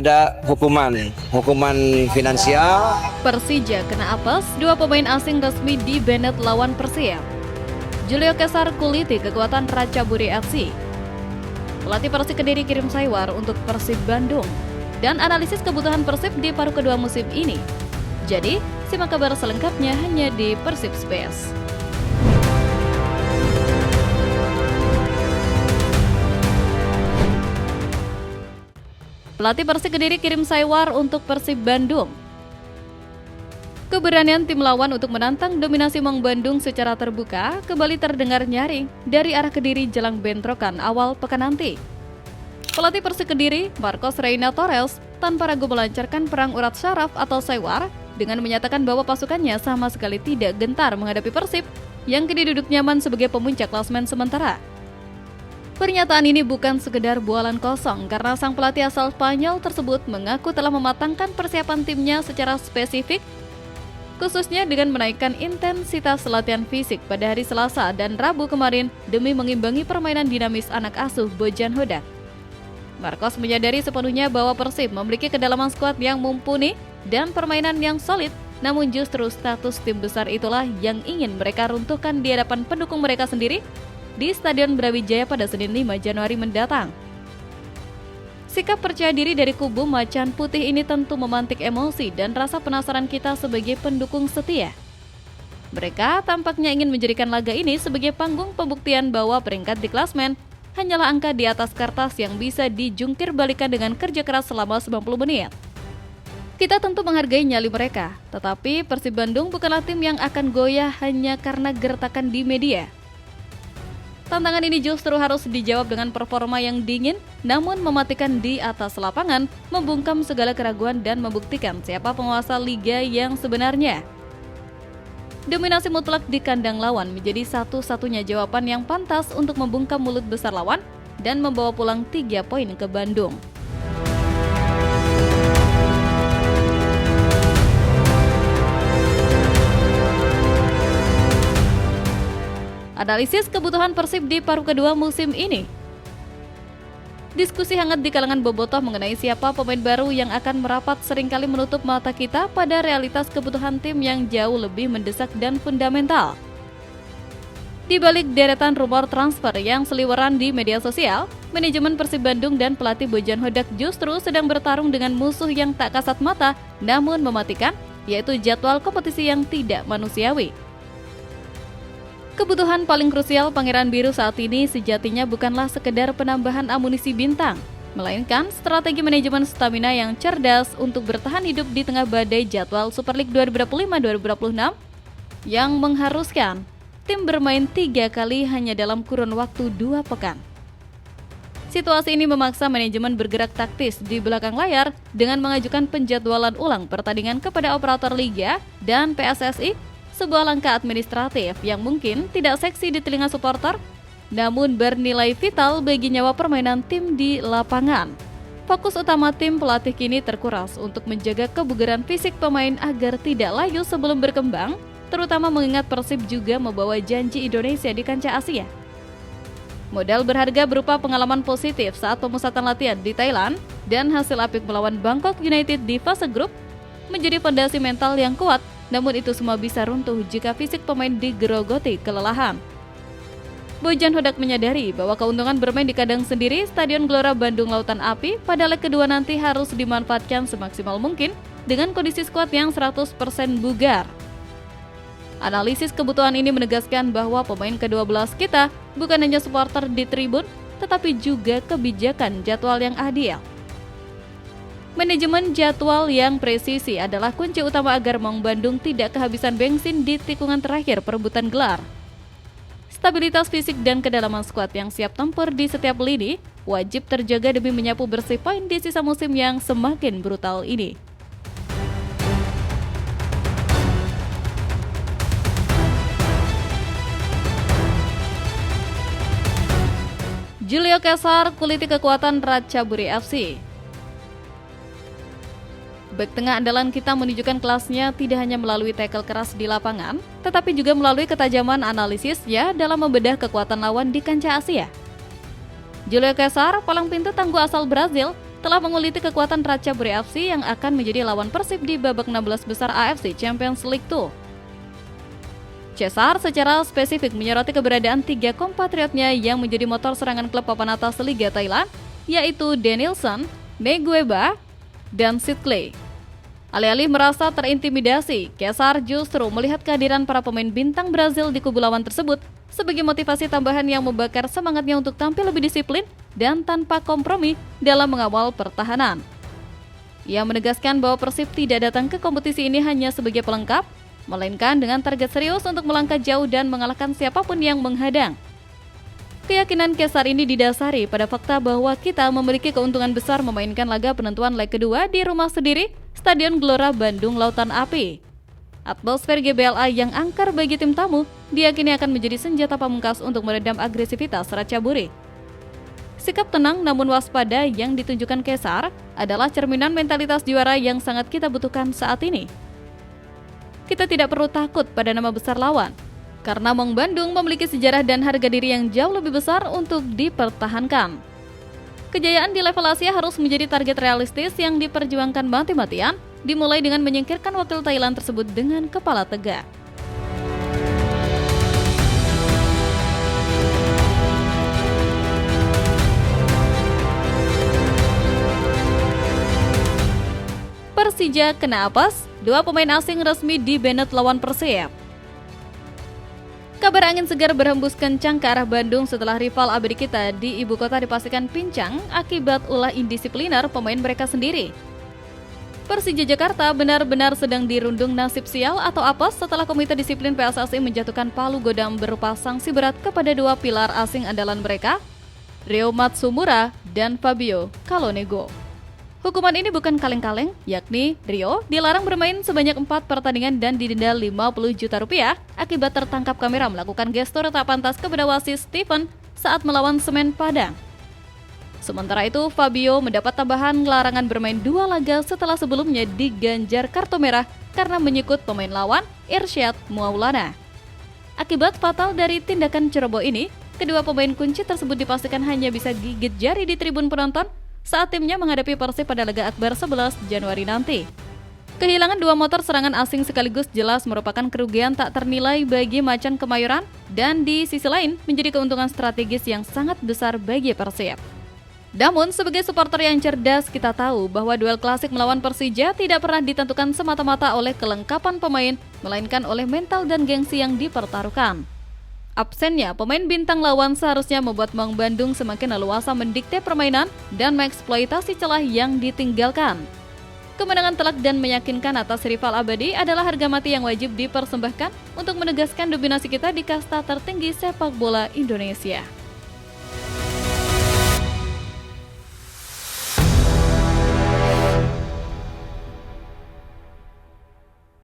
Ada hukuman finansial. Persija kena apes, 2 pemain asing resmi di Bennett lawan Persib. Julio Cesar kuliti kekuatan Ratchaburi FC. Pelatih Persik Kediri kirim Saywar untuk Persib Bandung. Dan analisis kebutuhan Persib di paruh kedua musim ini. Jadi, simak kabar selengkapnya hanya di Persib Space. Pelatih Persik Kediri kirim Saywar untuk Persib Bandung. Keberanian tim lawan untuk menantang dominasi Maung Bandung secara terbuka kembali terdengar nyaring dari arah Kediri jelang bentrokan awal pekan nanti. Pelatih Persik Kediri, Marcos Reina Torres, tanpa ragu melancarkan perang urat syaraf atau Saywar dengan menyatakan bahwa pasukannya sama sekali tidak gentar menghadapi Persib yang kini duduk nyaman sebagai pemuncak klasemen sementara. Pernyataan ini bukan sekedar bualan kosong karena sang pelatih asal Spanyol tersebut mengaku telah mematangkan persiapan timnya secara spesifik, khususnya dengan menaikkan intensitas latihan fisik pada hari Selasa dan Rabu kemarin demi mengimbangi permainan dinamis anak asuh Bojan Hodak. Marcos menyadari sepenuhnya bahwa Persib memiliki kedalaman skuad yang mumpuni dan permainan yang solid, namun justru status tim besar itulah yang ingin mereka runtuhkan di hadapan pendukung mereka sendiri di Stadion Brawijaya pada Senin 5 Januari mendatang. Sikap percaya diri dari kubu Macan Putih ini tentu memantik emosi dan rasa penasaran kita sebagai pendukung setia. Mereka tampaknya ingin menjadikan laga ini sebagai panggung pembuktian bahwa peringkat di klasmen hanyalah angka di atas kertas yang bisa dijungkir balikan dengan kerja keras selama 90 menit. Kita tentu menghargai nyali mereka, tetapi Persib Bandung bukanlah tim yang akan goyah hanya karena gertakan di media. Tantangan ini justru harus dijawab dengan performa yang dingin, namun mematikan di atas lapangan, membungkam segala keraguan dan membuktikan siapa penguasa liga yang sebenarnya. Dominasi mutlak di kandang lawan menjadi satu-satunya jawaban yang pantas untuk membungkam mulut besar lawan dan membawa pulang 3 poin ke Bandung. Analisis kebutuhan Persib di paruh kedua musim ini. Diskusi hangat di kalangan bobotoh mengenai siapa pemain baru yang akan merapat seringkali menutup mata kita pada realitas kebutuhan tim yang jauh lebih mendesak dan fundamental. Di balik deretan rumor transfer yang seliweran di media sosial, manajemen Persib Bandung dan pelatih Bojan Hodak justru sedang bertarung dengan musuh yang tak kasat mata namun mematikan, yaitu jadwal kompetisi yang tidak manusiawi. Kebutuhan paling krusial Pangeran Biru saat ini sejatinya bukanlah sekedar penambahan amunisi bintang, melainkan strategi manajemen stamina yang cerdas untuk bertahan hidup di tengah badai jadwal Super League 2025-2026 yang mengharuskan tim bermain 3 kali hanya dalam kurun waktu 2 pekan. Situasi ini memaksa manajemen bergerak taktis di belakang layar dengan mengajukan penjadwalan ulang pertandingan kepada operator liga dan PSSI, sebuah langkah administratif yang mungkin tidak seksi di telinga supporter, namun bernilai vital bagi nyawa permainan tim di lapangan. Fokus utama tim pelatih kini terkuras untuk menjaga kebugaran fisik pemain agar tidak layu sebelum berkembang, terutama mengingat Persib juga membawa janji Indonesia di kancah Asia. Modal berharga berupa pengalaman positif saat pemusatan latihan di Thailand dan hasil apik melawan Bangkok United di fase grup menjadi fondasi mental yang kuat. Namun itu semua bisa runtuh jika fisik pemain digerogoti kelelahan. Bojan Hodak menyadari bahwa keuntungan bermain di kandang sendiri Stadion Gelora Bandung Lautan Api pada leg kedua nanti harus dimanfaatkan semaksimal mungkin dengan kondisi skuad yang 100% bugar. Analisis kebutuhan ini menegaskan bahwa pemain ke-12 kita bukan hanya supporter di tribun, tetapi juga kebijakan jadwal yang adil. Manajemen jadwal yang presisi adalah kunci utama agar Maung Bandung tidak kehabisan bensin di tikungan terakhir perebutan gelar. Stabilitas fisik dan kedalaman skuad yang siap tempur di setiap lini wajib terjaga demi menyapu bersih poin di sisa musim yang semakin brutal ini. Julio Cesar kuliti kekuatan Ratchaburi FC. Bek tengah andalan kita menunjukkan kelasnya tidak hanya melalui tackle keras di lapangan, tetapi juga melalui ketajaman analisisnya dalam membedah kekuatan lawan di kancah Asia. Julio Cesar, palang pintu tangguh asal Brazil, telah menguliti kekuatan Ratchaburi FC yang akan menjadi lawan Persib di babak 16 besar AFC Champions League 2. Cesar secara spesifik menyoroti keberadaan 3 kompatriotnya yang menjadi motor serangan klub papan atas Liga Thailand, yaitu Denilson, Megueba, dan Sid Clay. Alih-alih merasa terintimidasi, Cesar justru melihat kehadiran para pemain bintang Brazil di kubu lawan tersebut sebagai motivasi tambahan yang membakar semangatnya untuk tampil lebih disiplin dan tanpa kompromi dalam mengawal pertahanan. Ia menegaskan bahwa Persib tidak datang ke kompetisi ini hanya sebagai pelengkap, melainkan dengan target serius untuk melangkah jauh dan mengalahkan siapapun yang menghadang. Keyakinan Cesar ini didasari pada fakta bahwa kita memiliki keuntungan besar memainkan laga penentuan leg kedua di rumah sendiri, Stadion Gelora Bandung Lautan Api. Atmosfer GBLA yang angker bagi tim tamu diyakini akan menjadi senjata pamungkas untuk meredam agresivitas Ratchaburi. Sikap tenang namun waspada yang ditunjukkan Cesar adalah cerminan mentalitas juara yang sangat kita butuhkan saat ini. Kita tidak perlu takut pada nama besar lawan, karena Maung Bandung memiliki sejarah dan harga diri yang jauh lebih besar untuk dipertahankan. Kejayaan di level Asia harus menjadi target realistis yang diperjuangkan mati-matian, dimulai dengan menyingkirkan wakil Thailand tersebut dengan kepala tegak. Persija kena apes, 2 pemain asing resmi di Bennett lawan Persib. Kabar angin segar berhembus kencang ke arah Bandung setelah rival abadi kita di ibu kota dipastikan pincang akibat ulah indisipliner pemain mereka sendiri. Persija Jakarta benar-benar sedang dirundung nasib sial atau apes setelah Komite Disiplin PSSI menjatuhkan palu godam berupa sanksi berat kepada 2 pilar asing andalan mereka, Rio Matsumura dan Fabio Calonego. Hukuman ini bukan kaleng-kaleng, yakni Rio dilarang bermain sebanyak 4 pertandingan dan didenda 50 juta rupiah akibat tertangkap kamera melakukan gestur tak pantas kepada wasit Stephen saat melawan Semen Padang. Sementara itu, Fabio mendapat tambahan larangan bermain 2 laga setelah sebelumnya diganjar kartu merah karena menyikut pemain lawan, Irsyad Maulana. Akibat fatal dari tindakan ceroboh ini, kedua pemain kunci tersebut dipastikan hanya bisa gigit jari di tribun penonton saat timnya menghadapi Persib pada laga akbar 11 Januari nanti. Kehilangan 2 motor serangan asing sekaligus jelas merupakan kerugian tak ternilai bagi Macan Kemayoran dan di sisi lain menjadi keuntungan strategis yang sangat besar bagi Persib. Namun sebagai supporter yang cerdas kita tahu bahwa duel klasik melawan Persija tidak pernah ditentukan semata-mata oleh kelengkapan pemain, melainkan oleh mental dan gengsi yang dipertaruhkan. Absennya pemain bintang lawan seharusnya membuat Maung Bandung semakin leluasa mendikte permainan dan mengeksploitasi celah yang ditinggalkan. Kemenangan telak dan meyakinkan atas rival abadi adalah harga mati yang wajib dipersembahkan untuk menegaskan dominasi kita di kasta tertinggi sepak bola Indonesia.